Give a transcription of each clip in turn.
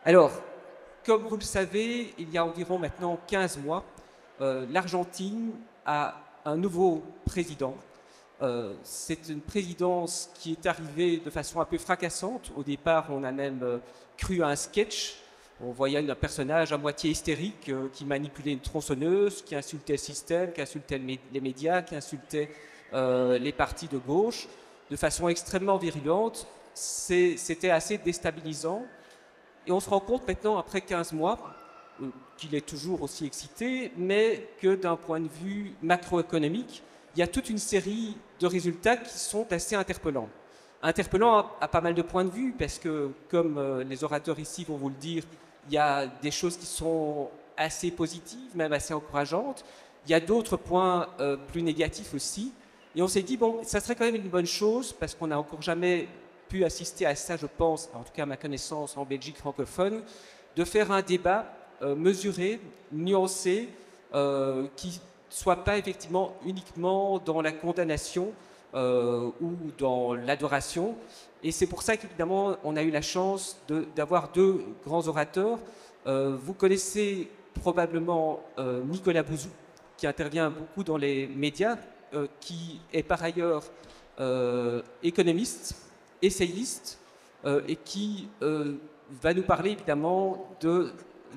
Alors, comme vous le savez, il y a environ maintenant 15 mois, l'Argentine a un nouveau président. C'est une présidence qui est arrivée de façon un peu fracassante. Au départ, on a même cru à un sketch. On voyait un personnage à moitié hystérique qui manipulait une tronçonneuse, qui insultait le système, qui insultait les médias, qui insultait les partis de gauche de façon extrêmement virulente. C'était assez déstabilisant. Et on se rend compte maintenant, après 15 mois, qu'il est toujours aussi excité, mais que d'un point de vue macroéconomique, il y a toute une série de résultats qui sont assez interpellants. Interpellants à pas mal de points de vue, parce que, comme les orateurs ici vont vous le dire, il y a des choses qui sont assez positives, même assez encourageantes. Il y a d'autres points plus négatifs aussi. Et on s'est dit, bon, ça serait quand même une bonne chose, parce qu'on n'a encore jamais pu assister à ça, je pense, en tout cas à ma connaissance en Belgique francophone, de faire un débat mesuré, nuancé, qui soit pas effectivement uniquement dans la condamnation ou dans l'adoration. Et c'est pour ça qu'évidemment, on a eu la chance d'avoir deux grands orateurs. Vous connaissez probablement Nicolas Bouzou, qui intervient beaucoup dans les médias, qui est par ailleurs économiste, essayiste, et qui va nous parler évidemment de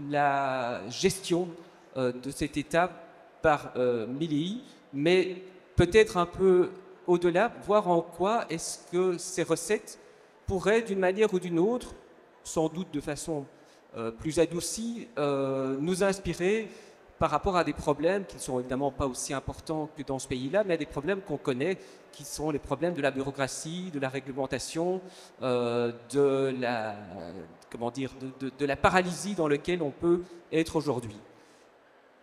la gestion de cet État par Milley, mais peut-être un peu au-delà, voir en quoi est-ce que ces recettes pourraient, d'une manière ou d'une autre, sans doute de façon plus adoucie, nous inspirer par rapport à des problèmes qui ne sont évidemment pas aussi importants que dans ce pays-là, mais à des problèmes qu'on connaît, qui sont les problèmes de la bureaucratie, de la réglementation, de la paralysie dans laquelle on peut être aujourd'hui.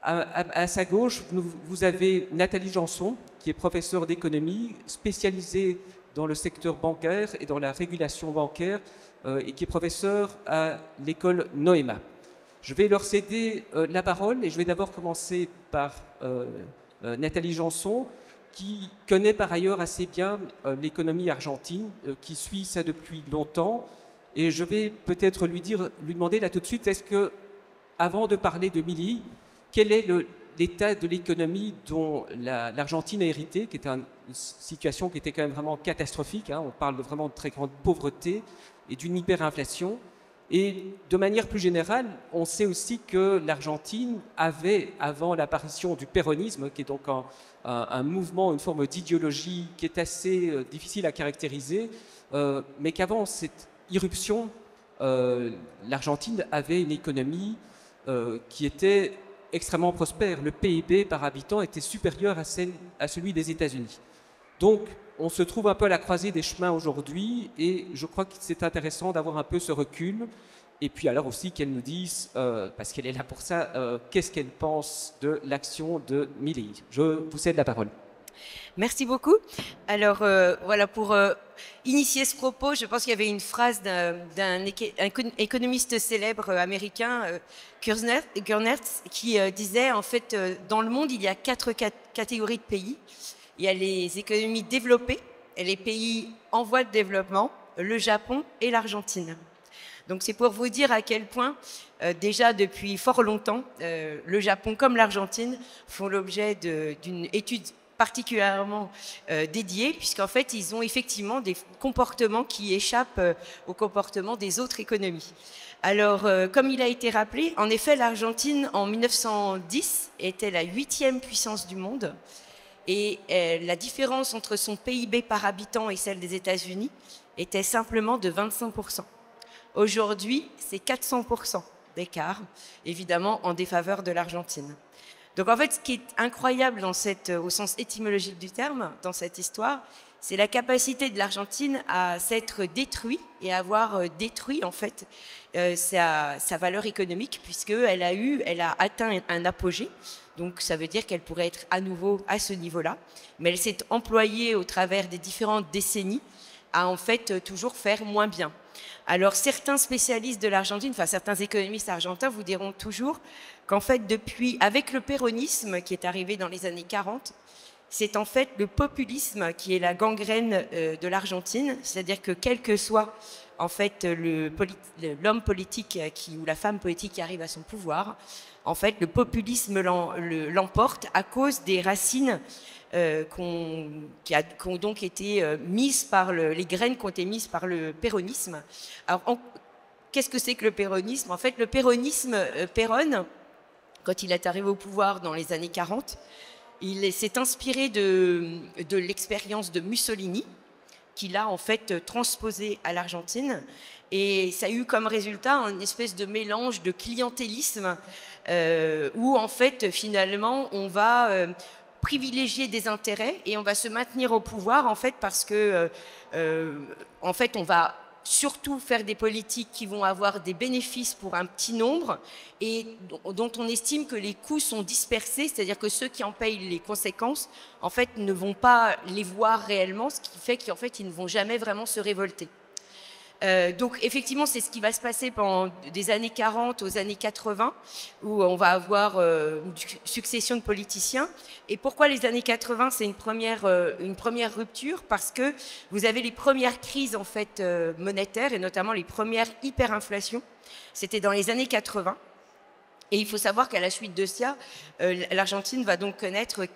À sa gauche, vous avez Nathalie Janson, qui est professeure d'économie, spécialisée dans le secteur bancaire et dans la régulation bancaire, et qui est professeure à l'école Noema. Je vais leur céder la parole et je vais d'abord commencer par Nathalie Janson, qui connaît par ailleurs assez bien l'économie argentine, qui suit ça depuis longtemps. Et je vais peut-être lui demander là tout de suite, est-ce que, avant de parler de Milley, quel est l'état de l'économie dont l'Argentine a hérité, qui était une situation qui était quand même vraiment catastrophique, hein, on parle vraiment de très grande pauvreté et d'une hyperinflation. Et de manière plus générale, on sait aussi que l'Argentine avait, avant l'apparition du péronisme, qui est donc un mouvement, une forme d'idéologie qui est assez difficile à caractériser, mais qu'avant cette irruption, l'Argentine avait une économie qui était extrêmement prospère. Le PIB par habitant était supérieur à celui des États-Unis. Donc, on se trouve un peu à la croisée des chemins aujourd'hui et je crois que c'est intéressant d'avoir un peu ce recul et puis alors aussi qu'elle nous dise, parce qu'elle est là pour ça, qu'est-ce qu'elle pense de l'action de Milley. Je vous cède la parole. Merci beaucoup. Alors voilà, pour initier ce propos, je pense qu'il y avait une phrase d'un économiste célèbre américain, Kurnert, qui disait en fait, dans le monde, il y a quatre catégories de pays. Il y a les économies développées et les pays en voie de développement, le Japon et l'Argentine. Donc c'est pour vous dire à quel point, déjà depuis fort longtemps, le Japon comme l'Argentine font l'objet d'une étude particulièrement dédiée, puisqu'en fait, ils ont effectivement des comportements qui échappent aux comportements des autres économies. Alors, comme il a été rappelé, en effet, l'Argentine, en 1910, était la 8e puissance du monde. Et la différence entre son PIB par habitant et celle des États-Unis était simplement de 25%. Aujourd'hui, c'est 400% d'écart, évidemment, en défaveur de l'Argentine. Donc en fait, ce qui est incroyable au sens étymologique du terme, dans cette histoire, c'est la capacité de l'Argentine à s'être détruite et à avoir détruit en fait sa valeur économique, puisqu'elle a atteint un apogée. Donc ça veut dire qu'elle pourrait être à nouveau à ce niveau-là. Mais elle s'est employée au travers des différentes décennies à en fait toujours faire moins bien. Alors certains spécialistes de l'Argentine, enfin certains économistes argentins vous diront toujours qu'en fait avec le péronisme qui est arrivé dans les années 40, c'est en fait le populisme qui est la gangrène de l'Argentine, c'est-à-dire que quel que soit en fait l'homme politique ou la femme politique qui arrive à son pouvoir, en fait le populisme l'emporte à cause des racines qui ont donc été mises par les graines qui ont été mises par le péronisme. Alors qu'est-ce que c'est que le péronisme? En fait, le péronisme, Perón, quand il est arrivé au pouvoir dans les années 40, il s'est inspiré de l'expérience de Mussolini, qu'il a en fait transposé à l'Argentine. Et ça a eu comme résultat une espèce de mélange de clientélisme où en fait, finalement, on va privilégier des intérêts et on va se maintenir au pouvoir en fait parce que en fait, on va surtout faire des politiques qui vont avoir des bénéfices pour un petit nombre et dont on estime que les coûts sont dispersés, c'est-à-dire que ceux qui en payent les conséquences, en fait, ne vont pas les voir réellement, ce qui fait qu'en fait, ils ne vont jamais vraiment se révolter. Donc effectivement, c'est ce qui va se passer pendant des années 40 aux années 80, où on va avoir une succession de politiciens. Et pourquoi les années 80, c'est une première rupture? Parce que vous avez les premières crises en fait monétaires, et notamment les premières hyperinflations. C'était dans les années 80. Et il faut savoir qu'à la suite de ça, l'Argentine va donc connaître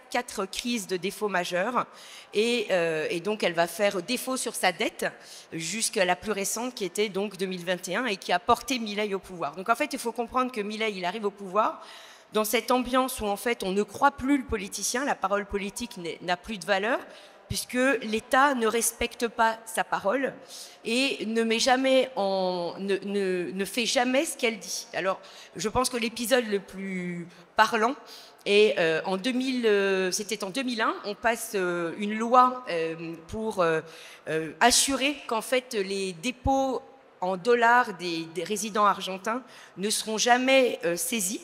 quatre crises de défaut majeurs. Et donc, elle va faire défaut sur sa dette jusqu'à la plus récente qui était donc 2021 et qui a porté Milei au pouvoir. Donc, en fait, il faut comprendre que Milei, il arrive au pouvoir dans cette ambiance où, en fait, on ne croit plus le politicien, la parole politique n'a plus de valeur, puisque l'État ne respecte pas sa parole et ne fait jamais ce qu'elle dit. Alors, je pense que l'épisode le plus parlant est c'était en 2001, on passe une loi pour assurer qu'en fait les dépôts en dollars des résidents argentins ne seront jamais saisis.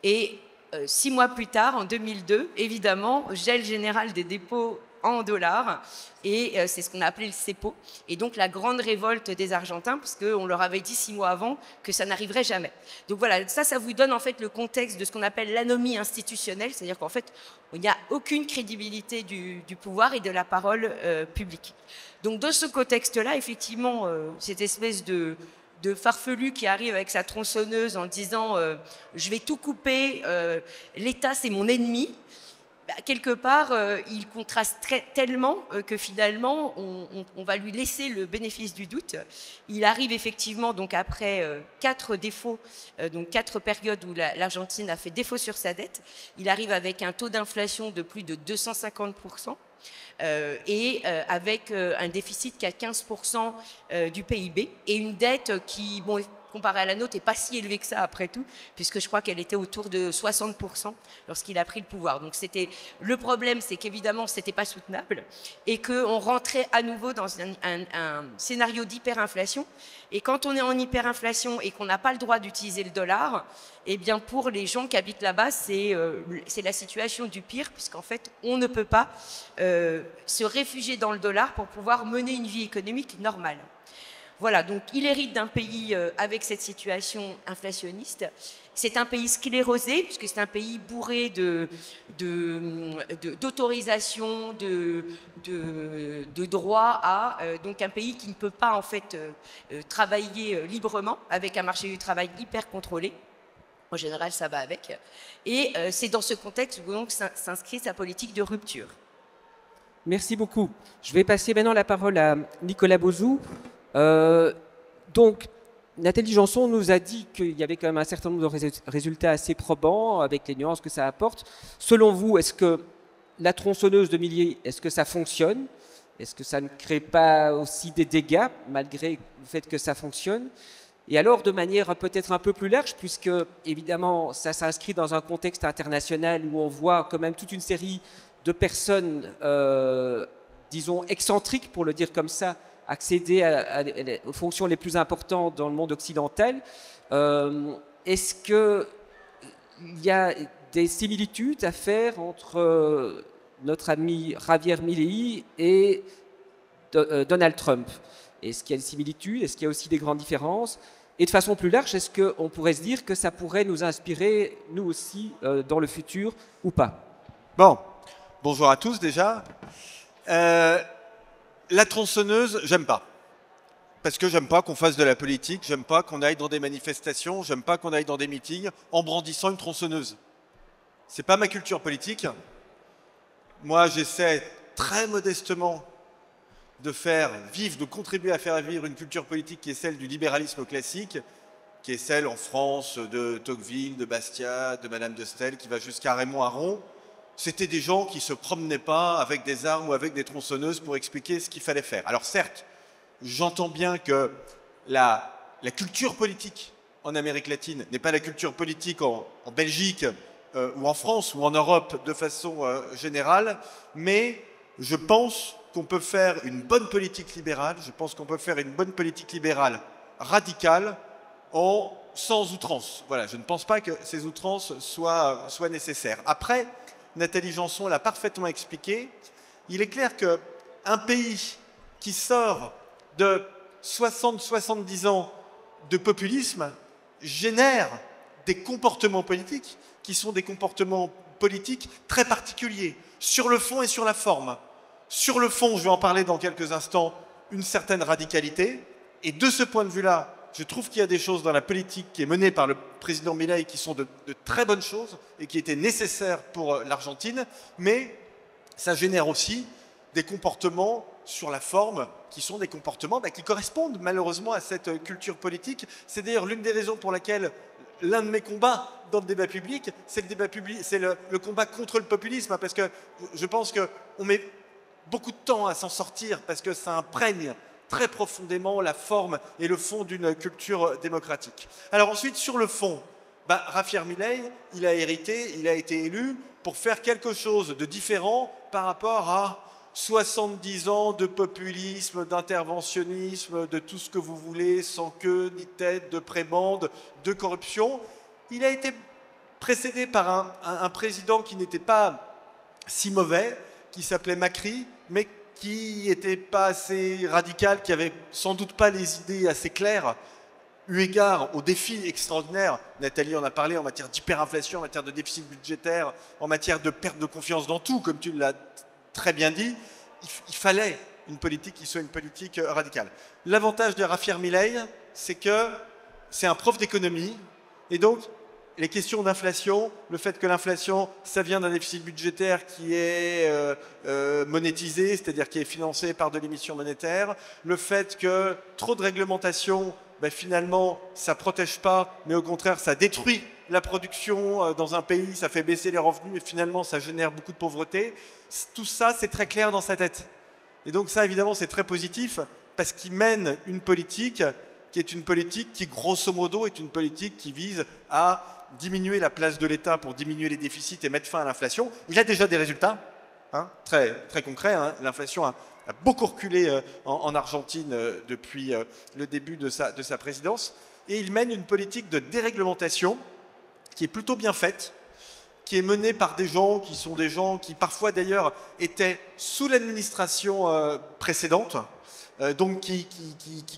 Et 6 mois plus tard, en 2002, évidemment, gel général des dépôts en dollars, et c'est ce qu'on a appelé le cepo, et donc la grande révolte des Argentins, parce qu'on leur avait dit 6 mois avant que ça n'arriverait jamais. Donc voilà, ça vous donne en fait le contexte de ce qu'on appelle l'anomie institutionnelle, c'est-à-dire qu'en fait, il n'y a aucune crédibilité du pouvoir et de la parole publique. Donc dans ce contexte-là, effectivement, cette espèce de farfelu qui arrive avec sa tronçonneuse en disant je vais tout couper, l'État c'est mon ennemi. Quelque part, il contraste tellement que finalement, on va lui laisser le bénéfice du doute. Il arrive effectivement, donc après 4 défauts, donc 4 périodes où l'Argentine a fait défaut sur sa dette, il arrive avec un taux d'inflation de plus de 250%. Et avec un déficit qui a 15% du PIB et une dette qui, bon, comparée à la nôtre, n'est pas si élevée que ça après tout, puisque je crois qu'elle était autour de 60% lorsqu'il a pris le pouvoir. Donc le problème, c'est qu'évidemment, ce n'était pas soutenable et qu'on rentrait à nouveau dans un scénario d'hyperinflation. Et quand on est en hyperinflation et qu'on n'a pas le droit d'utiliser le dollar, eh bien pour les gens qui habitent là-bas, c'est la situation du pire, puisqu'en fait, on ne peut pas se réfugier dans le dollar pour pouvoir mener une vie économique normale. Voilà, donc il hérite d'un pays avec cette situation inflationniste. C'est un pays sclérosé, puisque c'est un pays bourré d'autorisations, de droits à... donc un pays qui ne peut pas en fait travailler librement, avec un marché du travail hyper contrôlé. En général, ça va avec. Et c'est dans ce contexte où donc s'inscrit sa politique de rupture. Merci beaucoup. Je vais passer maintenant la parole à Nicolas Bozou. Donc, Nathalie Janson nous a dit qu'il y avait quand même un certain nombre de résultats assez probants avec les nuances que ça apporte. Selon vous, est-ce que la tronçonneuse de Milei, est-ce que ça fonctionne? Est-ce que ça ne crée pas aussi des dégâts malgré le fait que ça fonctionne? Et alors, de manière peut-être un peu plus large, puisque évidemment, ça s'inscrit dans un contexte international où on voit quand même toute une série de personnes, disons, excentriques, pour le dire comme ça, accéder aux fonctions les plus importantes dans le monde occidental. Est-ce qu'il y a des similitudes à faire entre notre ami Javier Milei et Donald Trump? Est-ce qu'il y a des similitudes? Est-ce qu'il y a aussi des grandes différences? Et de façon plus large, est-ce qu'on pourrait se dire que ça pourrait nous inspirer, nous aussi, dans le futur ou pas? Bon, Bonjour à tous déjà. La tronçonneuse, j'aime pas. Parce que j'aime pas qu'on fasse de la politique, j'aime pas qu'on aille dans des manifestations, j'aime pas qu'on aille dans des meetings en brandissant une tronçonneuse. C'est pas ma culture politique. Moi, j'essaie très modestement de contribuer à faire vivre une culture politique qui est celle du libéralisme classique, qui est celle en France de Tocqueville, de Bastiat, de Madame de Staël, qui va jusqu'à Raymond Aron. C'était des gens qui se promenaient pas avec des armes ou avec des tronçonneuses pour expliquer ce qu'il fallait faire. Alors certes, j'entends bien que la culture politique en Amérique latine n'est pas la culture politique en Belgique ou en France ou en Europe de façon générale, mais je pense qu'on peut faire une bonne politique libérale, je pense qu'on peut faire une bonne politique libérale radicale sans outrance. Voilà, je ne pense pas que ces outrances soient nécessaires. Après, Nathalie Janson l'a parfaitement expliqué, il est clair qu'un pays qui sort de 60-70 ans de populisme génère des comportements politiques qui sont des comportements politiques très particuliers, sur le fond et sur la forme. Sur le fond, je vais en parler dans quelques instants, une certaine radicalité, et de ce point de vue-là, je trouve qu'il y a des choses dans la politique qui est menée par le président Milei qui sont de très bonnes choses et qui étaient nécessaires pour l'Argentine, mais ça génère aussi des comportements sur la forme qui sont des comportements qui correspondent malheureusement à cette culture politique. C'est d'ailleurs l'une des raisons pour laquelle l'un de mes combats dans le débat public, c'est le combat contre le populisme, parce que je pense qu'on met beaucoup de temps à s'en sortir parce que ça imprègne très profondément la forme et le fond d'une culture démocratique. Alors ensuite, sur le fond, Javier Milei, il a été élu pour faire quelque chose de différent par rapport à 70 ans de populisme, d'interventionnisme, de tout ce que vous voulez, sans queue ni tête, de prébande, de corruption. Il a été précédé par un président qui n'était pas si mauvais, qui s'appelait Macri, mais qui n'était pas assez radical, qui avait sans doute pas les idées assez claires, eu égard aux défis extraordinaires, Nathalie en a parlé, en matière d'hyperinflation, en matière de déficit budgétaire, en matière de perte de confiance dans tout, comme tu l'as très bien dit, il fallait une politique qui soit une politique radicale. L'avantage de Javier Milei, c'est que c'est un prof d'économie, et donc les questions d'inflation, le fait que l'inflation, ça vient d'un déficit budgétaire qui est monétisé, c'est-à-dire qui est financé par de l'émission monétaire, le fait que trop de réglementation, finalement, ça ne protège pas, mais au contraire, ça détruit la production dans un pays, ça fait baisser les revenus et finalement, ça génère beaucoup de pauvreté. Tout ça, c'est très clair dans sa tête. Et donc ça, évidemment, c'est très positif parce qu'il mène une politique qui est une politique qui, grosso modo, est une politique qui vise à diminuer la place de l'État pour diminuer les déficits et mettre fin à l'inflation. Il a déjà des résultats très, très concrets. L'inflation a beaucoup reculé en Argentine depuis le début de sa présidence. Et il mène une politique de déréglementation qui est plutôt bien faite, qui est menée par des gens qui sont des gens qui parfois d'ailleurs étaient sous l'administration précédente, donc qui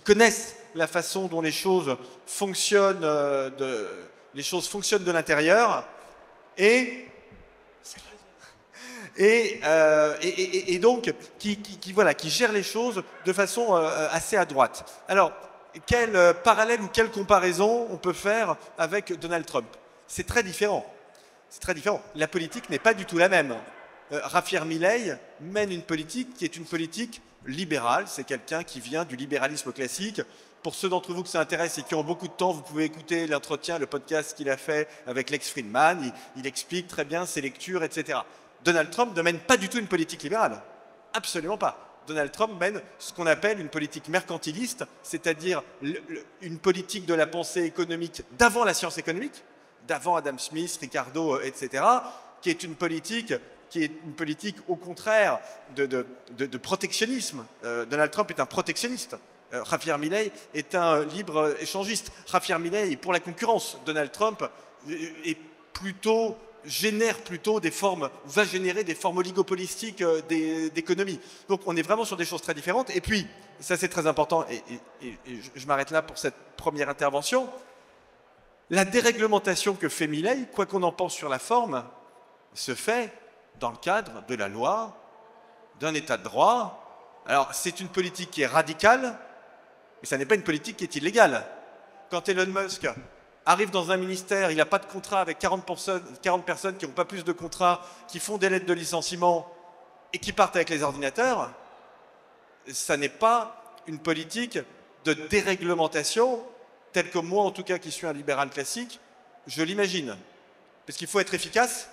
connaissent la façon dont les choses fonctionnent de l'intérieur et donc qui gèrent les choses de façon assez à droite. Alors, quel parallèle ou quelle comparaison on peut faire avec Donald Trump? C'est très différent. C'est très différent. La politique n'est pas du tout la même. Javier Milei mène une politique qui est une politique libérale. C'est quelqu'un qui vient du libéralisme classique. Pour ceux d'entre vous que ça intéresse et qui ont beaucoup de temps, vous pouvez écouter l'entretien, le podcast qu'il a fait avec Lex Fridman. Il explique très bien ses lectures, etc. Donald Trump ne mène pas du tout une politique libérale. Absolument pas. Donald Trump mène ce qu'on appelle une politique mercantiliste, c'est-à-dire une politique de la pensée économique d'avant la science économique, d'avant Adam Smith, Ricardo, etc., qui est une politique au contraire de protectionnisme. Donald Trump est un protectionniste. Javier Milei est un libre-échangiste. Javier Milei est pour la concurrence. Donald Trump va générer des formes oligopolistiques d'économie. Donc on est vraiment sur des choses très différentes. Et puis, ça c'est très important, et je m'arrête là pour cette première intervention, la déréglementation que fait Milei, quoi qu'on en pense sur la forme, se fait dans le cadre de la loi, d'un état de droit. Alors, c'est une politique qui est radicale, mais ça n'est pas une politique qui est illégale. Quand Elon Musk arrive dans un ministère, il n'a pas de contrat avec 40 personnes qui n'ont pas plus de contrats, qui font des lettres de licenciement et qui partent avec les ordinateurs, ça n'est pas une politique de déréglementation telle que moi, en tout cas, qui suis un libéral classique, je l'imagine. Parce qu'il faut être efficace,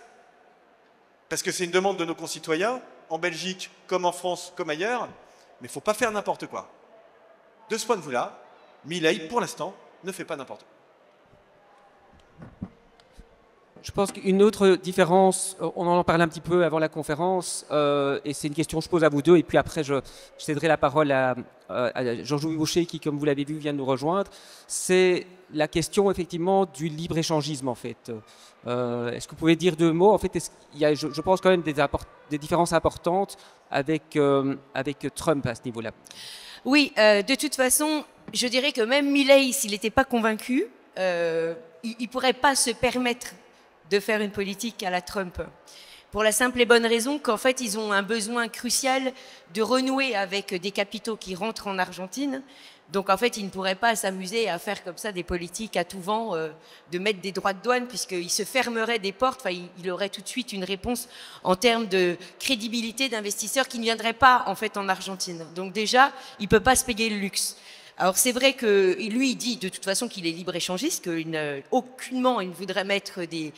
parce que c'est une demande de nos concitoyens, en Belgique, comme en France, comme ailleurs, mais il ne faut pas faire n'importe quoi. De ce point de vue-là, Milei, pour l'instant, ne fait pas n'importe quoi. Je pense qu'une autre différence, on en parlait un petit peu avant la conférence, et c'est une question que je pose à vous deux, et puis après je céderai la parole à Jean-Louis Boucher qui, comme vous l'avez vu, vient de nous rejoindre. C'est la question effectivement du libre-échangisme en fait. Est-ce que vous pouvez dire deux mots? En fait, il y a, je pense quand même des différences importantes avec Trump à ce niveau-là. Oui, de toute façon, je dirais que même Milei, s'il n'était pas convaincu, il ne pourrait pas se permettre de faire une politique à la Trump. Pour la simple et bonne raison qu'en fait, ils ont un besoin crucial de renouer avec des capitaux qui rentrent en Argentine. Donc en fait, ils ne pourraient pas s'amuser à faire comme ça des politiques à tout vent, de mettre des droits de douane, puisqu'ils se fermeraient des portes. Enfin, il aurait tout de suite une réponse en termes de crédibilité d'investisseurs qui ne viendraient pas en fait en Argentine. Donc déjà, il ne peut pas se payer le luxe. Alors c'est vrai que lui, il dit de toute façon qu'il est libre-échangiste, qu'aucunement il ne voudrait mettre des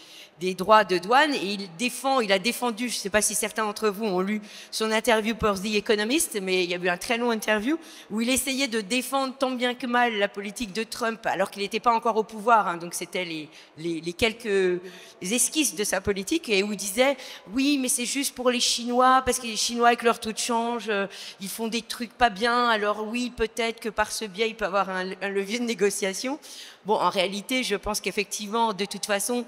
droits de douane, et il a défendu, je ne sais pas si certains d'entre vous ont lu son interview pour The Economist, mais il y a eu un très long interview où il essayait de défendre tant bien que mal la politique de Trump, alors qu'il n'était pas encore au pouvoir, hein, donc c'était les quelques esquisses de sa politique, et où il disait oui mais c'est juste pour les Chinois, parce que les Chinois avec leur taux de change, ils font des trucs pas bien, alors oui peut-être que par ce biais il peut avoir un levier de négociation. Bon, en réalité, je pense qu'effectivement, de toute façon,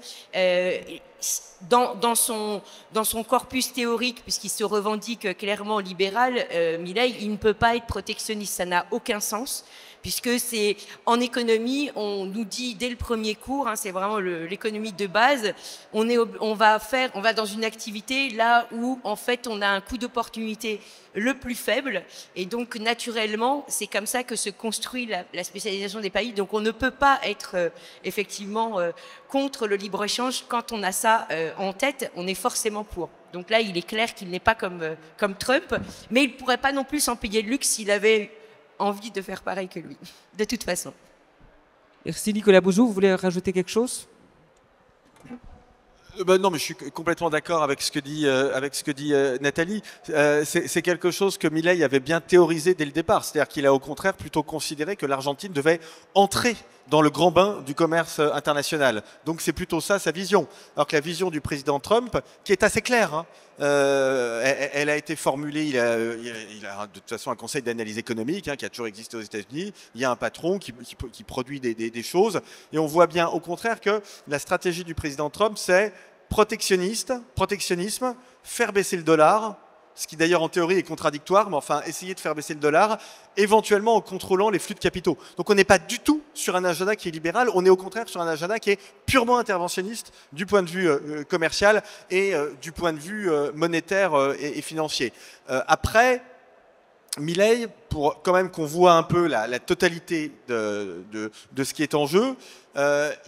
dans son corpus théorique, puisqu'il se revendique clairement libéral, Milei, il ne peut pas être protectionniste, ça n'a aucun sens, puisque c'est en économie, on nous dit dès le premier cours, hein, c'est vraiment l'économie de base, on va dans une activité là où en fait on a un coût d'opportunité le plus faible, et donc naturellement c'est comme ça que se construit la spécialisation des pays. Donc on ne peut pas être effectivement contre le libre-échange. Quand on a ça en tête, on est forcément pour. Donc là il est clair qu'il n'est pas comme Trump, mais il ne pourrait pas non plus s'en payer le luxe s'il avait envie de faire pareil que lui, de toute façon. Merci Nicolas Bouzou, vous voulez rajouter quelque chose? Non, mais je suis complètement d'accord avec ce que dit Nathalie. C'est quelque chose que Milei avait bien théorisé dès le départ. C'est-à-dire qu'il a au contraire plutôt considéré que l'Argentine devait entrer dans le grand bain du commerce international. Donc c'est plutôt ça sa vision. Alors que la vision du président Trump, qui est assez claire, hein, elle a été formulée, il a de toute façon un conseil d'analyse économique hein, qui a toujours existé aux États-Unis. Il y a un patron qui produit des choses. Et on voit bien au contraire que la stratégie du président Trump, c'est protectionnisme, faire baisser le dollar, ce qui d'ailleurs en théorie est contradictoire, mais enfin essayer de faire baisser le dollar, éventuellement en contrôlant les flux de capitaux. Donc on n'est pas du tout sur un agenda qui est libéral, on est au contraire sur un agenda qui est purement interventionniste du point de vue commercial et du point de vue monétaire et financier. Après, Milei, pour quand même qu'on voit un peu la totalité de ce qui est en jeu,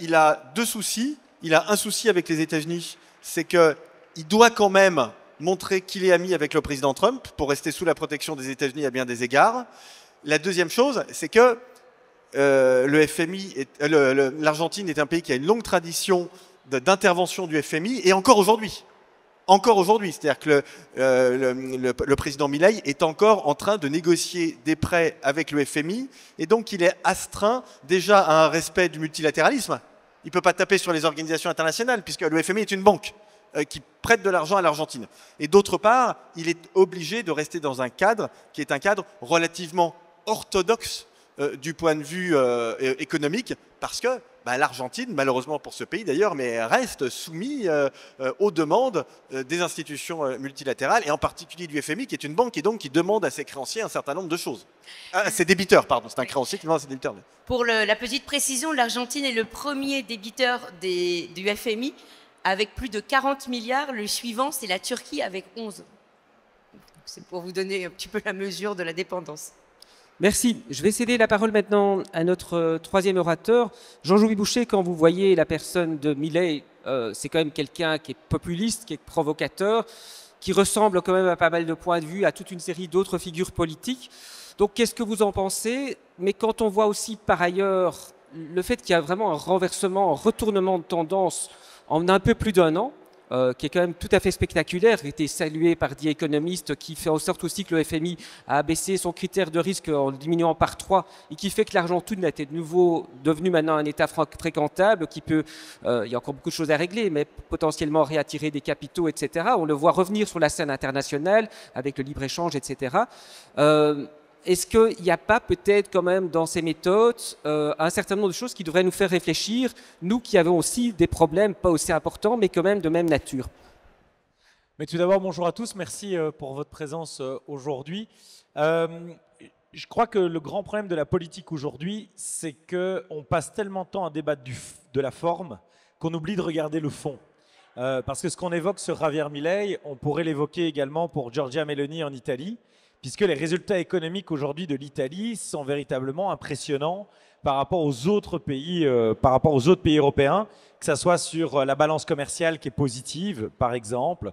il a deux soucis. Il a un souci avec les États-Unis, c'est qu'il doit quand même montrer qu'il est ami avec le président Trump pour rester sous la protection des États-Unis à bien des égards. La deuxième chose, c'est que le FMI, l'Argentine est un pays qui a une longue tradition d'intervention du FMI, et encore aujourd'hui. C'est-à-dire que le président Milei est encore en train de négocier des prêts avec le FMI, et donc il est astreint déjà à un respect du multilatéralisme. Il ne peut pas taper sur les organisations internationales, puisque le FMI est une banque qui prête de l'argent à l'Argentine. Et d'autre part, il est obligé de rester dans un cadre qui est un cadre relativement orthodoxe du point de vue économique, parce que l'Argentine, malheureusement pour ce pays d'ailleurs, mais reste soumis aux demandes des institutions multilatérales, et en particulier du FMI, qui est une banque et donc qui demande à ses créanciers un certain nombre de choses. À ses débiteurs, pardon, c'est un créancier qui demande à ses débiteurs. Pour la petite précision, l'Argentine est le premier débiteur du FMI, avec plus de 40 milliards. Le suivant, c'est la Turquie avec 11. C'est pour vous donner un petit peu la mesure de la dépendance. Merci. Je vais céder la parole maintenant à notre troisième orateur. Jean-Louis Boucher, quand vous voyez la personne de Milei, c'est quand même quelqu'un qui est populiste, qui est provocateur, qui ressemble quand même à pas mal de points de vue à toute une série d'autres figures politiques. Donc, qu'est-ce que vous en pensez? Mais quand on voit aussi, par ailleurs, le fait qu'il y a vraiment un renversement, un retournement de tendance en un peu plus d'un an, qui est quand même tout à fait spectaculaire, qui a été salué par The Economist, qui fait en sorte aussi que le FMI a abaissé son critère de risque en le diminuant par 3, et qui fait que l'Argentine est de nouveau devenu maintenant un État fréquentable, qui peut, il y a encore beaucoup de choses à régler, mais potentiellement réattirer des capitaux, etc. On le voit revenir sur la scène internationale avec le libre-échange, etc. Est-ce qu'il n'y a pas peut-être quand même dans ces méthodes un certain nombre de choses qui devraient nous faire réfléchir, nous qui avons aussi des problèmes pas aussi importants, mais quand même de même nature? Mais tout d'abord, bonjour à tous, merci pour votre présence aujourd'hui. Je crois que le grand problème de la politique aujourd'hui, c'est qu'on passe tellement de temps à débattre de la forme qu'on oublie de regarder le fond. Parce que ce qu'on évoque sur Javier Milei, on pourrait l'évoquer également pour Giorgia Meloni en Italie, puisque les résultats économiques aujourd'hui de l'Italie sont véritablement impressionnants par rapport aux autres pays, européens, que ce soit sur la balance commerciale qui est positive, par exemple,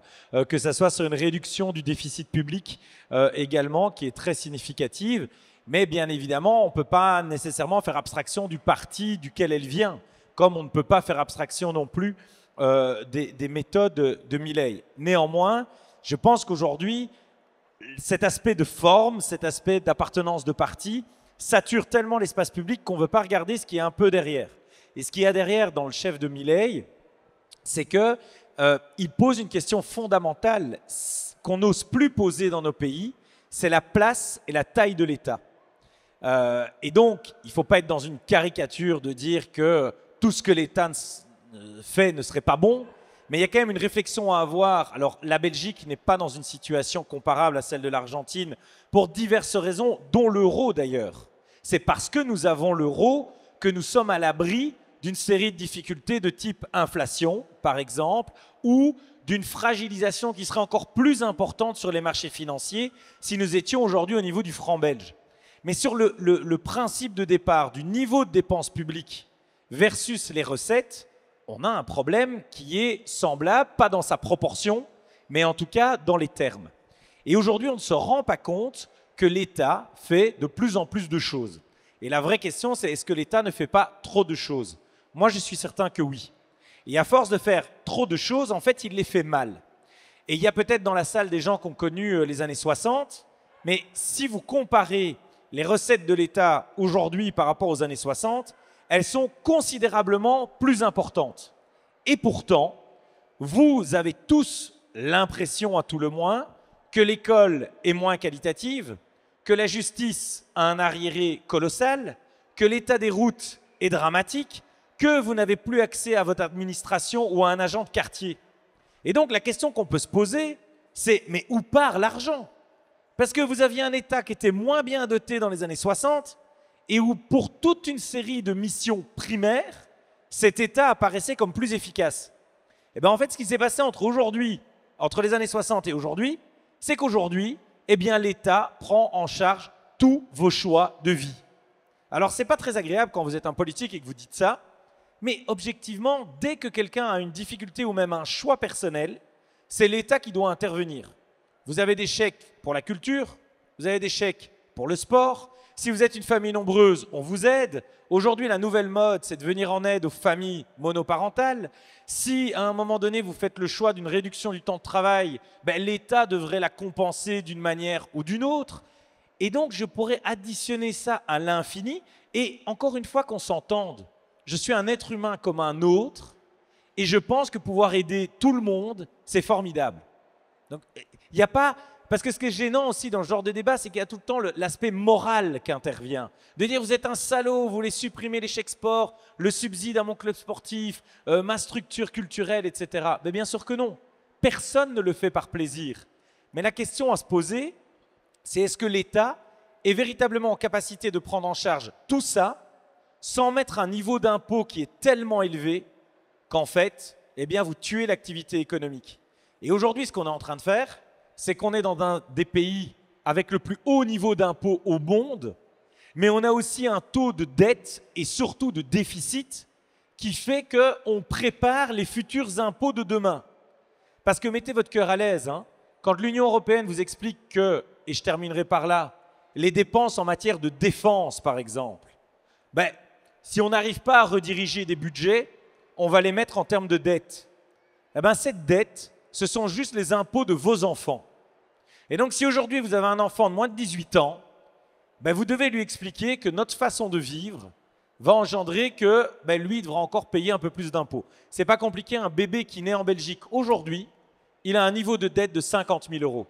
que ce soit sur une réduction du déficit public également, qui est très significative. Mais bien évidemment, on ne peut pas nécessairement faire abstraction du parti duquel elle vient, comme on ne peut pas faire abstraction non plus des méthodes de Milei. Néanmoins, je pense qu'aujourd'hui, cet aspect de forme, cet aspect d'appartenance de parti sature tellement l'espace public qu'on ne veut pas regarder ce qui est un peu derrière. Et ce qu'il y a derrière dans le chef de Milei, c'est qu'il pose une question fondamentale qu'on n'ose plus poser dans nos pays, c'est la place et la taille de l'État. Et donc, il ne faut pas être dans une caricature de dire que tout ce que l'État fait ne serait pas bon, mais il y a quand même une réflexion à avoir. Alors, la Belgique n'est pas dans une situation comparable à celle de l'Argentine pour diverses raisons, dont l'euro d'ailleurs. C'est parce que nous avons l'euro que nous sommes à l'abri d'une série de difficultés de type inflation, par exemple, ou d'une fragilisation qui serait encore plus importante sur les marchés financiers si nous étions aujourd'hui au niveau du franc belge. Mais sur le principe de départ du niveau de dépenses publiques versus les recettes, on a un problème qui est semblable, pas dans sa proportion, mais en tout cas dans les termes. Et aujourd'hui, on ne se rend pas compte que l'État fait de plus en plus de choses. Et la vraie question, c'est est-ce que l'État ne fait pas trop de choses? Moi, je suis certain que oui. Et à force de faire trop de choses, en fait, il les fait mal. Et il y a peut-être dans la salle des gens qui ont connu les années 60, mais si vous comparez les recettes de l'État aujourd'hui par rapport aux années 60, elles sont considérablement plus importantes. Et pourtant, vous avez tous l'impression, à tout le moins, que l'école est moins qualitative, que la justice a un arriéré colossal, que l'état des routes est dramatique, que vous n'avez plus accès à votre administration ou à un agent de quartier. Et donc la question qu'on peut se poser, c'est mais où part l'argent? Parce que vous aviez un État qui était moins bien doté dans les années 60 et où pour toute une série de missions primaires, cet État apparaissait comme plus efficace. Et bien en fait, ce qui s'est passé entre les années 60 et aujourd'hui, c'est qu'aujourd'hui, eh bien l'État prend en charge tous vos choix de vie. Alors c'est pas très agréable quand vous êtes un politique et que vous dites ça, mais objectivement, dès que quelqu'un a une difficulté ou même un choix personnel, c'est l'État qui doit intervenir. Vous avez des chèques pour la culture, vous avez des chèques pour le sport. Si vous êtes une famille nombreuse, on vous aide. Aujourd'hui, la nouvelle mode, c'est de venir en aide aux familles monoparentales. Si, à un moment donné, vous faites le choix d'une réduction du temps de travail, ben, l'État devrait la compenser d'une manière ou d'une autre. Et donc, je pourrais additionner ça à l'infini. Et encore une fois, qu'on s'entende, je suis un être humain comme un autre. Et je pense que pouvoir aider tout le monde, c'est formidable. Donc, il n'y a pas... Parce que ce qui est gênant aussi dans ce genre de débat, c'est qu'il y a tout le temps l'aspect moral qui intervient. De dire, vous êtes un salaud, vous voulez supprimer les chèques sport, le subside à mon club sportif, ma structure culturelle, etc. Mais bien sûr que non. Personne ne le fait par plaisir. Mais la question à se poser, c'est est-ce que l'État est véritablement en capacité de prendre en charge tout ça sans mettre un niveau d'impôt qui est tellement élevé qu'en fait, eh bien, vous tuez l'activité économique. Et aujourd'hui, ce qu'on est en train de faire, c'est qu'on est dans un des pays avec le plus haut niveau d'impôt au monde, mais on a aussi un taux de dette et surtout de déficit qui fait qu'on prépare les futurs impôts de demain. Parce que mettez votre cœur à l'aise, hein, quand l'Union européenne vous explique que, et je terminerai par là, les dépenses en matière de défense, par exemple, ben, si on n'arrive pas à rediriger des budgets, on va les mettre en termes de dette. Eh ben, cette dette, ce sont juste les impôts de vos enfants. Et donc, si aujourd'hui vous avez un enfant de moins de 18 ans, ben, vous devez lui expliquer que notre façon de vivre va engendrer que ben, lui devra encore payer un peu plus d'impôts. Ce n'est pas compliqué, un bébé qui naît en Belgique aujourd'hui, il a un niveau de dette de 50 000 euros.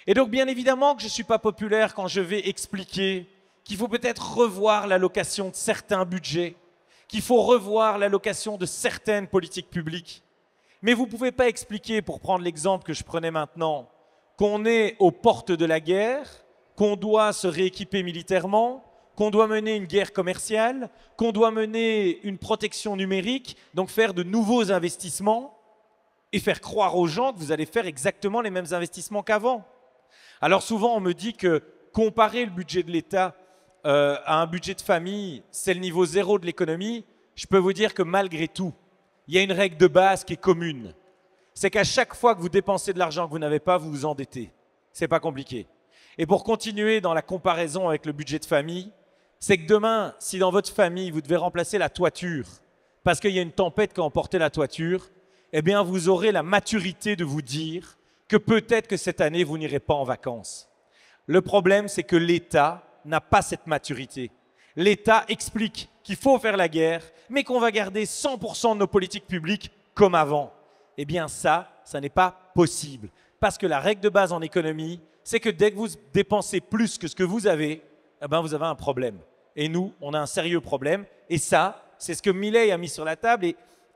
Et donc, bien évidemment que je ne suis pas populaire quand je vais expliquer qu'il faut peut-être revoir l'allocation de certains budgets, qu'il faut revoir l'allocation de certaines politiques publiques. Mais vous ne pouvez pas expliquer, pour prendre l'exemple que je prenais maintenant, qu'on est aux portes de la guerre, qu'on doit se rééquiper militairement, qu'on doit mener une guerre commerciale, qu'on doit mener une protection numérique, donc faire de nouveaux investissements et faire croire aux gens que vous allez faire exactement les mêmes investissements qu'avant. Alors souvent, on me dit que comparer le budget de l'État à un budget de famille, c'est le niveau zéro de l'économie. Je peux vous dire que malgré tout, il y a une règle de base qui est commune. C'est qu'à chaque fois que vous dépensez de l'argent que vous n'avez pas, vous vous endettez. C'est pas compliqué. Et pour continuer dans la comparaison avec le budget de famille, c'est que demain, si dans votre famille, vous devez remplacer la toiture, parce qu'il y a une tempête qui a emporté la toiture, eh bien, vous aurez la maturité de vous dire que peut-être que cette année, vous n'irez pas en vacances. Le problème, c'est que l'État n'a pas cette maturité. L'État explique qu'il faut faire la guerre, mais qu'on va garder 100% de nos politiques publiques comme avant. Eh bien, ça n'est pas possible. Parce que la règle de base en économie, c'est que dès que vous dépensez plus que ce que vous avez, eh bien, vous avez un problème. Et nous, on a un sérieux problème. Et ça, c'est ce que Milei a mis sur la table.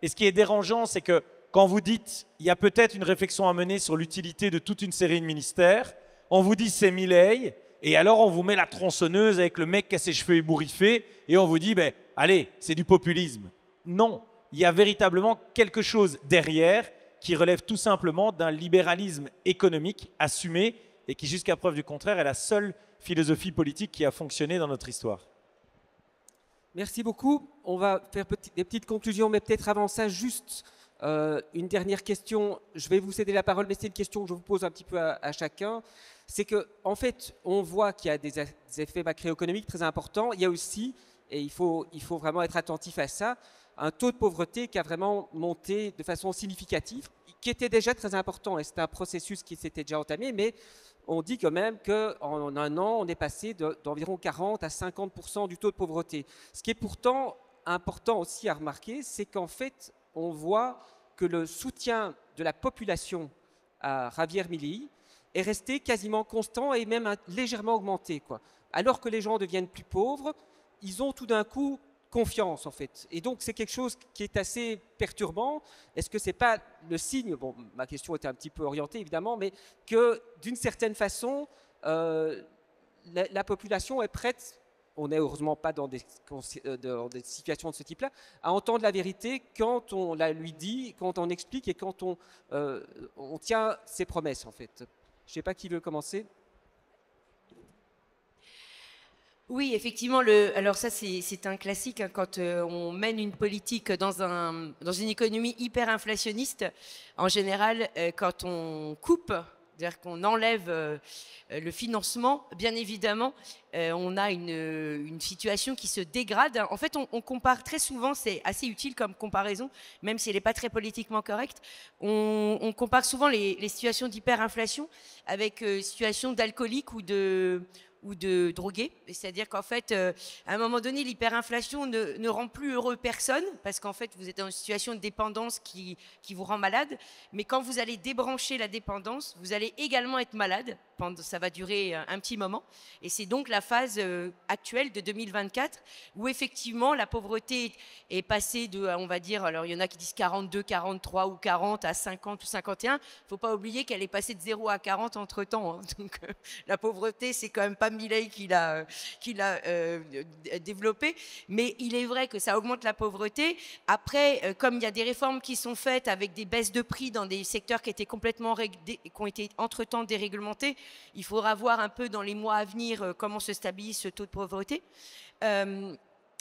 Et ce qui est dérangeant, c'est que quand vous dites il y a peut-être une réflexion à mener sur l'utilité de toute une série de ministères, on vous dit c'est Milei, et alors on vous met la tronçonneuse avec le mec qui a ses cheveux ébouriffés, et on vous dit ben, allez, c'est du populisme. Non, il y a véritablement quelque chose derrière qui relève tout simplement d'un libéralisme économique assumé et qui, jusqu'à preuve du contraire, est la seule philosophie politique qui a fonctionné dans notre histoire. Merci beaucoup. On va faire des petites conclusions, mais peut-être avant ça, juste une dernière question. Je vais vous céder la parole, mais c'est une question que je vous pose un petit peu à chacun. C'est qu'en fait, on voit qu'il y a des effets macroéconomiques très importants. Il y a aussi, et il faut vraiment être attentif à ça, un taux de pauvreté qui a vraiment monté de façon significative, qui était déjà très important, et c'est un processus qui s'était déjà entamé, mais on dit quand même qu'en un an, on est passé d'environ 40 à 50% du taux de pauvreté. Ce qui est pourtant important aussi à remarquer, c'est qu'en fait, on voit que le soutien de la population à Javier Milei est resté quasiment constant et même légèrement augmenté, quoi. Alors que les gens deviennent plus pauvres, ils ont tout d'un coup confiance, en fait. Et donc, c'est quelque chose qui est assez perturbant. Est-ce que ce n'est pas le signe, bon, ma question était un petit peu orientée, évidemment, mais que, d'une certaine façon, la population est prête, on n'est heureusement pas dans des situations de ce type-là, à entendre la vérité quand on la lui dit, quand on explique et quand on tient ses promesses, en fait. Je ne sais pas qui veut commencer. Oui, effectivement, alors ça c'est un classique, hein, quand on mène une politique dans une économie hyper inflationniste, en général, quand on coupe, c'est-à-dire qu'on enlève le financement, bien évidemment, on a une situation qui se dégrade. En fait, on compare très souvent, c'est assez utile comme comparaison, même si elle n'est pas très politiquement correcte, on compare souvent les situations d'hyperinflation avec situations d'alcoolique ou de drogués, c'est-à-dire qu'en fait, à un moment donné, l'hyperinflation ne rend plus heureux personne, parce qu'en fait, vous êtes dans une situation de dépendance qui vous rend malade, mais quand vous allez débrancher la dépendance, vous allez également être malade, ça va durer un petit moment. Et c'est donc la phase actuelle de 2024 où effectivement la pauvreté est passée de, on va dire, alors il y en a qui disent 42, 43 ou 40 à 50 ou 51. Il ne faut pas oublier qu'elle est passée de 0 à 40 entre-temps. Hein. Donc la pauvreté, c'est quand même pas Milei qui l'a développée. Mais il est vrai que ça augmente la pauvreté. Après, comme il y a des réformes qui sont faites avec des baisses de prix dans des secteurs qui étaient complètement qui ont été entre-temps déréglementés, il faudra voir un peu dans les mois à venir comment se stabilise ce taux de pauvreté.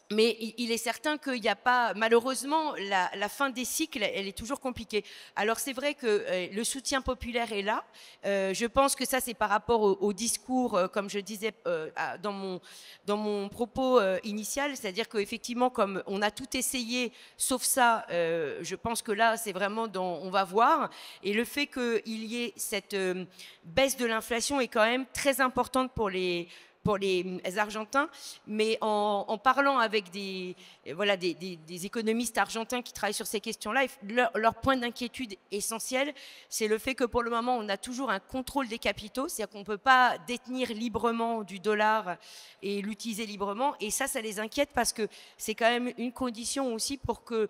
Mais il est certain qu'il n'y a pas, malheureusement, la fin des cycles, elle est toujours compliquée. Alors c'est vrai que le soutien populaire est là. Je pense que ça, c'est par rapport au discours, comme je disais dans mon propos initial, c'est-à-dire qu'effectivement, comme on a tout essayé, sauf ça, je pense que là, c'est vraiment on va voir. Et le fait qu'il y ait cette baisse de l'inflation est quand même très importante pour les Argentins, mais en parlant avec des économistes argentins qui travaillent sur ces questions-là, leur point d'inquiétude essentiel, c'est le fait que pour le moment, on a toujours un contrôle des capitaux, c'est-à-dire qu'on ne peut pas détenir librement du dollar et l'utiliser librement, et ça les inquiète parce que c'est quand même une condition aussi pour que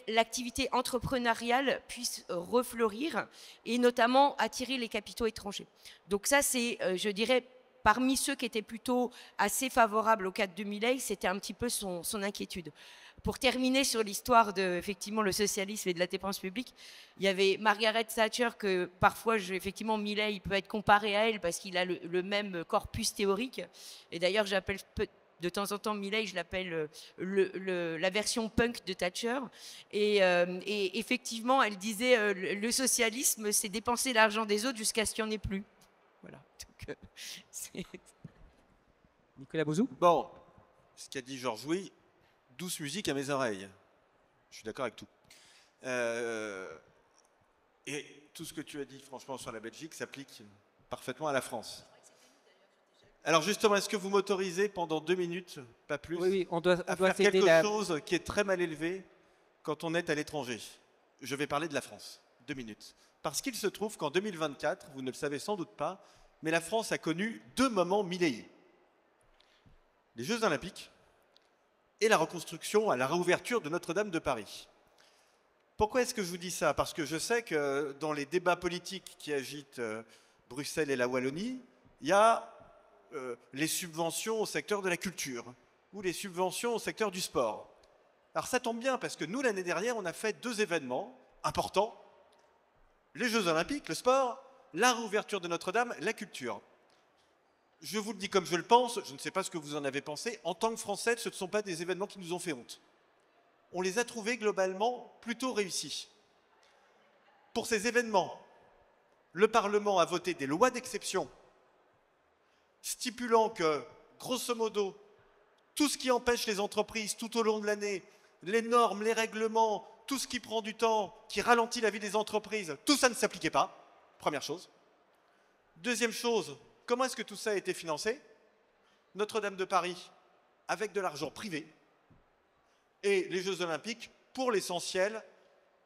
l'activité entrepreneuriale puisse refleurir et notamment attirer les capitaux étrangers. Donc ça, c'est, je dirais, parmi ceux qui étaient plutôt assez favorables au cadre de Milei, c'était un petit peu son inquiétude. Pour terminer sur l'histoire de effectivement le socialisme et de la dépense publique, il y avait Margaret Thatcher que parfois effectivement Milei peut être comparé à elle parce qu'il a le même corpus théorique. Et d'ailleurs j'appelle de temps en temps Milei, je l'appelle la version punk de Thatcher. Et effectivement elle disait le socialisme c'est dépenser l'argent des autres jusqu'à ce qu'il n'y en ait plus. Voilà. Donc, Nicolas Bouzou. Bon, ce qu'a dit Georges Louis, douce musique à mes oreilles. Je suis d'accord avec tout. Et tout ce que tu as dit, franchement, sur la Belgique s'applique parfaitement à la France. Alors justement, est-ce que vous m'autorisez pendant 2 minutes, pas plus, oui, on doit faire quelque chose qui est très mal élevé quand on est à l'étranger? Je vais parler de la France. 2 minutes. Parce qu'il se trouve qu'en 2024, vous ne le savez sans doute pas, mais la France a connu 2 moments Milei. Les Jeux Olympiques et la reconstruction à la réouverture de Notre-Dame de Paris. Pourquoi est-ce que je vous dis ça? Parce que je sais que dans les débats politiques qui agitent Bruxelles et la Wallonie, il y a les subventions au secteur de la culture ou les subventions au secteur du sport. Alors ça tombe bien parce que nous, l'année dernière, on a fait 2 événements importants. Les Jeux Olympiques, le sport, la réouverture de Notre-Dame, la culture. Je vous le dis comme je le pense, je ne sais pas ce que vous en avez pensé. En tant que Français, ce ne sont pas des événements qui nous ont fait honte. On les a trouvés globalement plutôt réussis. Pour ces événements, le Parlement a voté des lois d'exception stipulant que, grosso modo, tout ce qui empêche les entreprises tout au long de l'année, les normes, les règlements, tout ce qui prend du temps, qui ralentit la vie des entreprises, tout ça ne s'appliquait pas, première chose. Deuxième chose, comment est-ce que tout ça a été financé? Notre-Dame de Paris, avec de l'argent privé, et les Jeux Olympiques, pour l'essentiel,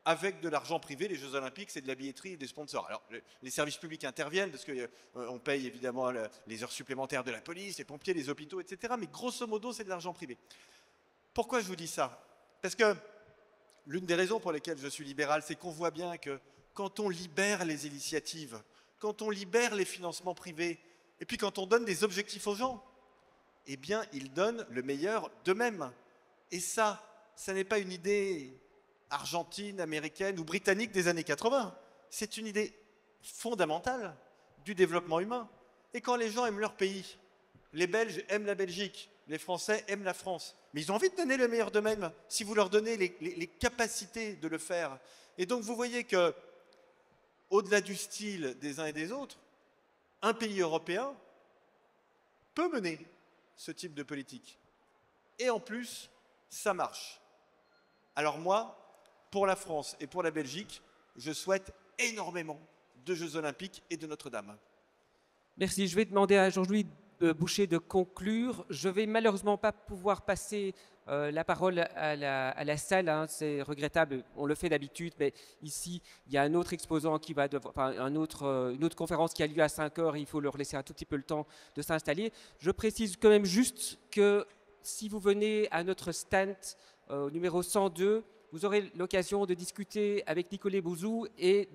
avec de l'argent privé. Les Jeux Olympiques, c'est de la billetterie et des sponsors. Alors, les services publics interviennent, parce qu'on paye évidemment les heures supplémentaires de la police, les pompiers, les hôpitaux, etc. Mais grosso modo, c'est de l'argent privé. Pourquoi je vous dis ça? Parce que l'une des raisons pour lesquelles je suis libéral, c'est qu'on voit bien que quand on libère les initiatives, quand on libère les financements privés, et puis quand on donne des objectifs aux gens, eh bien, ils donnent le meilleur d'eux-mêmes. Et ça n'est pas une idée argentine, américaine ou britannique des années 80. C'est une idée fondamentale du développement humain. Et quand les gens aiment leur pays, les Belges aiment la Belgique, les Français aiment la France, mais ils ont envie de donner le meilleur d'eux-mêmes si vous leur donnez les capacités de le faire. Et donc vous voyez que, au-delà du style des uns et des autres, un pays européen peut mener ce type de politique. Et en plus, ça marche. Alors moi, pour la France et pour la Belgique, je souhaite énormément de Jeux Olympiques et de Notre-Dame. Merci. Je vais demander à Georges-Louis Boucher de conclure. Je vais malheureusement pas pouvoir passer la parole à la salle, hein. C'est regrettable, on le fait d'habitude, mais ici, il y a un autre exposant qui va devoir, enfin, une autre conférence qui a lieu à 5 heures, il faut leur laisser un tout petit peu le temps de s'installer. Je précise quand même juste que si vous venez à notre stand au numéro 102, vous aurez l'occasion de discuter avec Nicolas Bouzou et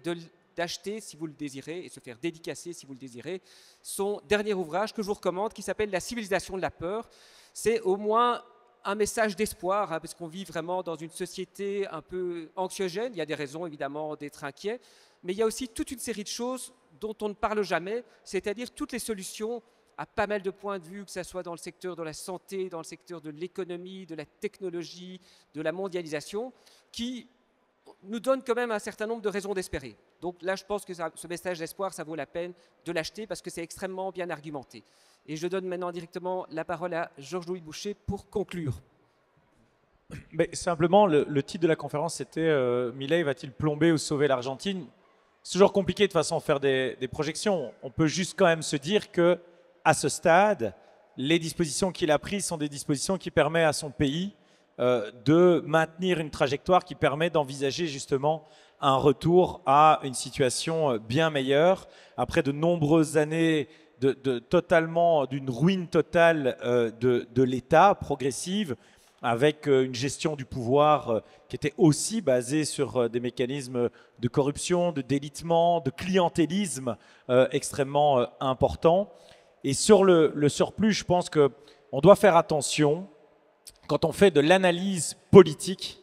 d'acheter, si vous le désirez, et se faire dédicacer, si vous le désirez, son dernier ouvrage que je vous recommande, qui s'appelle « La civilisation de la peur ». C'est au moins un message d'espoir, hein, parce qu'on vit vraiment dans une société un peu anxiogène. Il y a des raisons, évidemment, d'être inquiet, mais il y a aussi toute une série de choses dont on ne parle jamais, c'est-à-dire toutes les solutions à pas mal de points de vue, que ce soit dans le secteur de la santé, dans le secteur de l'économie, de la technologie, de la mondialisation, qui nous donnent quand même un certain nombre de raisons d'espérer. Donc là, je pense que ce message d'espoir, ça vaut la peine de l'acheter parce que c'est extrêmement bien argumenté. Et je donne maintenant directement la parole à Georges-Louis Boucher pour conclure. Mais simplement, le titre de la conférence, c'était Milei va-t-il plomber ou sauver l'Argentine? C'est toujours compliqué de toute façon de faire des projections. On peut juste quand même se dire que à ce stade, les dispositions qu'il a prises sont des dispositions qui permettent à son pays de maintenir une trajectoire qui permet d'envisager justement un retour à une situation bien meilleure après de nombreuses années d'une ruine totale de l'État progressive, avec une gestion du pouvoir qui était aussi basée sur des mécanismes de corruption, de délitement, de clientélisme extrêmement importants. Et sur le surplus, je pense qu'on doit faire attention, quand on fait de l'analyse politique,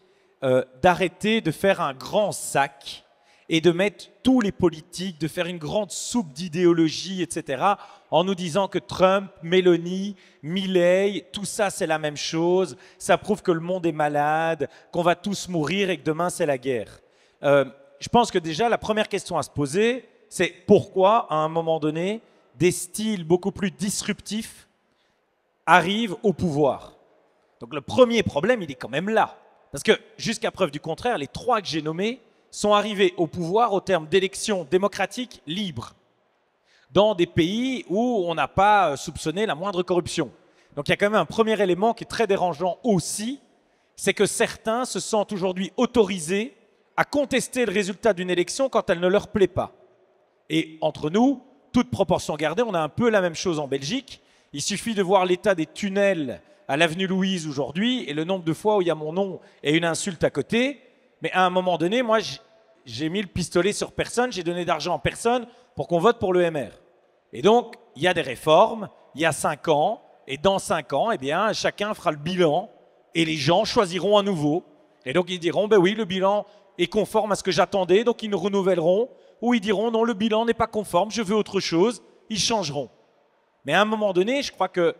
d'arrêter de faire un grand sac et de mettre tous les politiques, de faire une grande soupe d'idéologie, etc., en nous disant que Trump, Meloni, Milei, tout ça c'est la même chose, ça prouve que le monde est malade, qu'on va tous mourir et que demain c'est la guerre. Je pense que déjà la première question à se poser, c'est pourquoi à un moment donné, des styles beaucoup plus disruptifs arrivent au pouvoir. Donc le premier problème, il est quand même là. Parce que jusqu'à preuve du contraire, les trois que j'ai nommés sont arrivés au pouvoir au terme d'élections démocratiques libres, dans des pays où on n'a pas soupçonné la moindre corruption. Donc il y a quand même un premier élément qui est très dérangeant aussi, c'est que certains se sentent aujourd'hui autorisés à contester le résultat d'une élection quand elle ne leur plaît pas. Et entre nous, toute proportion gardée, on a un peu la même chose en Belgique. Il suffit de voir l'état des tunnels à l'avenue Louise aujourd'hui et le nombre de fois où il y a mon nom et une insulte à côté. Mais à un moment donné, moi, j'ai mis le pistolet sur personne, j'ai donné d'argent à personne pour qu'on vote pour le MR. Et donc, il y a des réformes, il y a 5 ans, et dans 5 ans, eh bien, chacun fera le bilan et les gens choisiront à nouveau. Et donc, ils diront, ben oui, le bilan est conforme à ce que j'attendais, donc ils nous renouvelleront. Ou ils diront, non, le bilan n'est pas conforme, je veux autre chose, ils changeront. Mais à un moment donné, je crois que,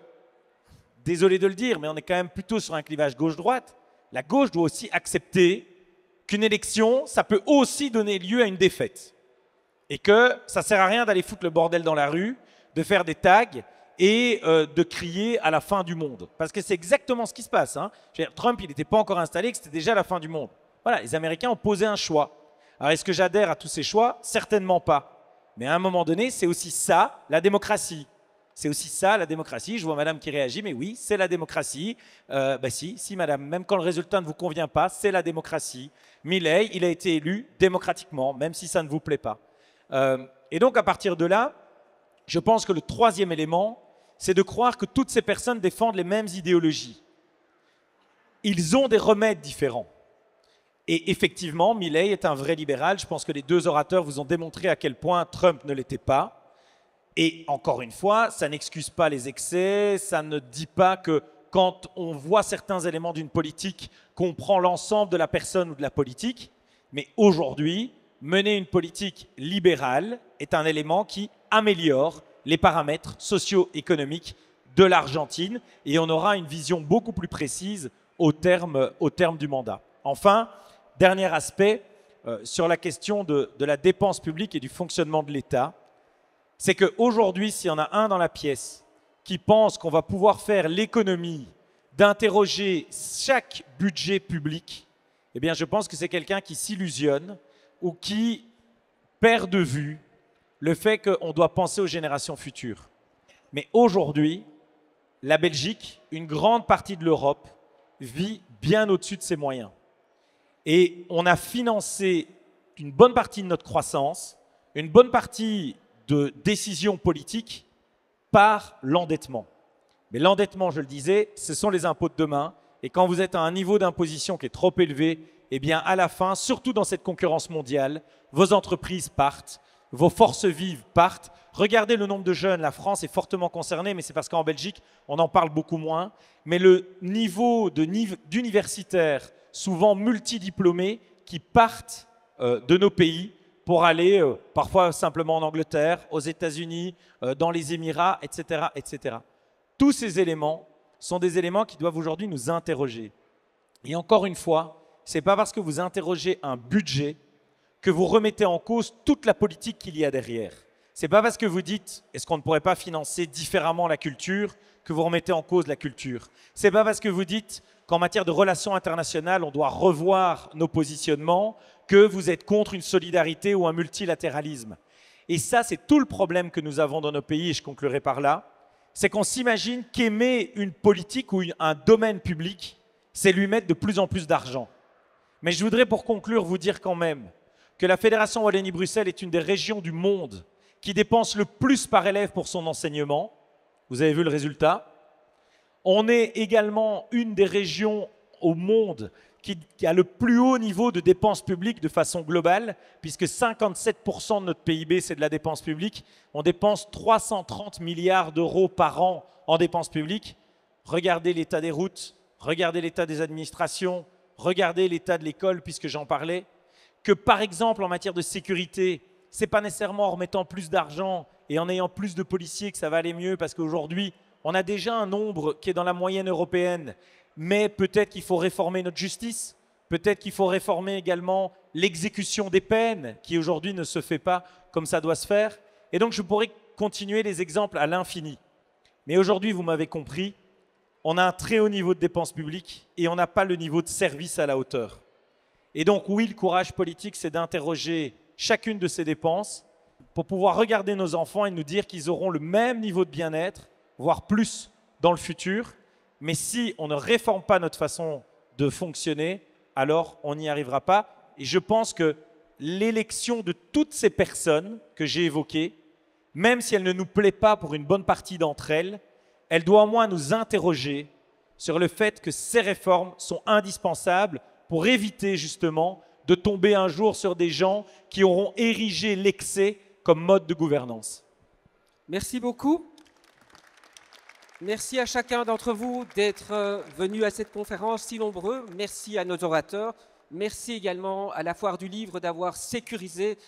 désolé de le dire, mais on est quand même plutôt sur un clivage gauche-droite, la gauche doit aussi accepter qu'une élection, ça peut aussi donner lieu à une défaite. Et que ça ne sert à rien d'aller foutre le bordel dans la rue, de faire des tags et de crier à la fin du monde. Parce que c'est exactement ce qui se passe. Hein. Je veux dire, Trump, il n'était pas encore installé, que c'était déjà la fin du monde. Voilà, les Américains ont posé un choix. Alors, est-ce que j'adhère à tous ces choix? Certainement pas. Mais à un moment donné, c'est aussi ça, la démocratie. C'est aussi ça, la démocratie. Je vois madame qui réagit, mais oui, c'est la démocratie. Si, madame, même quand le résultat ne vous convient pas, c'est la démocratie. Milei, il a été élu démocratiquement, même si ça ne vous plaît pas. Et donc, à partir de là, je pense que le troisième élément, c'est de croire que toutes ces personnes défendent les mêmes idéologies. Ils ont des remèdes différents. Et effectivement, Milei est un vrai libéral. Je pense que les deux orateurs vous ont démontré à quel point Trump ne l'était pas. Et encore une fois, ça n'excuse pas les excès, ça ne dit pas que quand on voit certains éléments d'une politique, qu'on prend l'ensemble de la personne ou de la politique. Mais aujourd'hui, mener une politique libérale est un élément qui améliore les paramètres socio-économiques de l'Argentine et on aura une vision beaucoup plus précise au terme du mandat. Enfin, dernier aspect sur la question de la dépense publique et du fonctionnement de l'État, c'est qu'aujourd'hui, s'il y en a un dans la pièce qui pense qu'on va pouvoir faire l'économie d'interroger chaque budget public, eh bien, je pense que c'est quelqu'un qui s'illusionne ou qui perd de vue le fait qu'on doit penser aux générations futures. Mais aujourd'hui, la Belgique, une grande partie de l'Europe, vit bien au-dessus de ses moyens. Et on a financé une bonne partie de notre croissance, une bonne partie de décisions politiques par l'endettement. Mais l'endettement, je le disais, ce sont les impôts de demain. Et quand vous êtes à un niveau d'imposition qui est trop élevé, eh bien à la fin, surtout dans cette concurrence mondiale, vos entreprises partent, vos forces vives partent. Regardez le nombre de jeunes, la France est fortement concernée, mais c'est parce qu'en Belgique, on en parle beaucoup moins. Mais le niveau d'universitaires, souvent multidiplômés, qui partent de nos pays pour aller parfois simplement en Angleterre, aux États-Unis, dans les Émirats, etc., etc. Tous ces éléments sont des éléments qui doivent aujourd'hui nous interroger. Et encore une fois, ce n'est pas parce que vous interrogez un budget que vous remettez en cause toute la politique qu'il y a derrière. Ce n'est pas parce que vous dites « est-ce qu'on ne pourrait pas financer différemment la culture ?» que vous remettez en cause la culture. Ce n'est pas parce que vous dites qu'en matière de relations internationales, on doit revoir nos positionnements, que vous êtes contre une solidarité ou un multilatéralisme. Et ça, c'est tout le problème que nous avons dans nos pays, et je conclurai par là, c'est qu'on s'imagine qu'aimer une politique ou un domaine public, c'est lui mettre de plus en plus d'argent. Mais je voudrais pour conclure vous dire quand même que la Fédération Wallonie-Bruxelles est une des régions du monde qui dépense le plus par élève pour son enseignement. Vous avez vu le résultat. On est également une des régions au monde qui a le plus haut niveau de dépenses publiques de façon globale, puisque 57% de notre PIB, c'est de la dépense publique. On dépense 330 milliards d'euros par an en dépenses publiques. Regardez l'état des routes, regardez l'état des administrations, regardez l'état de l'école, puisque j'en parlais. Que par exemple, en matière de sécurité, ce n'est pas nécessairement en remettant plus d'argent et en ayant plus de policiers que ça va aller mieux, parce qu'aujourd'hui, on a déjà un nombre qui est dans la moyenne européenne, mais peut-être qu'il faut réformer notre justice, peut-être qu'il faut réformer également l'exécution des peines, qui aujourd'hui ne se fait pas comme ça doit se faire. Et donc, je pourrais continuer les exemples à l'infini. Mais aujourd'hui, vous m'avez compris, on a un très haut niveau de dépenses publiques et on n'a pas le niveau de service à la hauteur. Et donc, oui, le courage politique, c'est d'interroger chacune de ces dépenses pour pouvoir regarder nos enfants et nous dire qu'ils auront le même niveau de bien-être, voire plus dans le futur. Mais si on ne réforme pas notre façon de fonctionner, alors on n'y arrivera pas. Et je pense que l'élection de toutes ces personnes que j'ai évoquées, même si elle ne nous plaît pas pour une bonne partie d'entre elles, elle doit au moins nous interroger sur le fait que ces réformes sont indispensables pour éviter justement de tomber un jour sur des gens qui auront érigé l'excès comme mode de gouvernance. Merci beaucoup. Merci à chacun d'entre vous d'être venu à cette conférence si nombreux. Merci à nos orateurs. Merci également à la Foire du Livre d'avoir sécurisé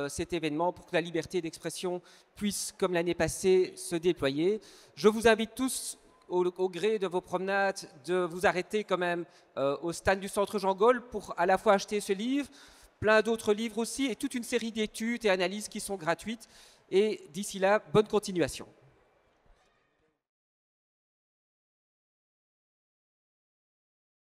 cet événement pour que la liberté d'expression puisse, comme l'année passée, se déployer. Je vous invite tous, au gré de vos promenades, de vous arrêter quand même au stand du Centre Jean Gaulle pour à la fois acheter ce livre, plein d'autres livres aussi, et toute une série d'études et analyses qui sont gratuites. Et d'ici là, bonne continuation.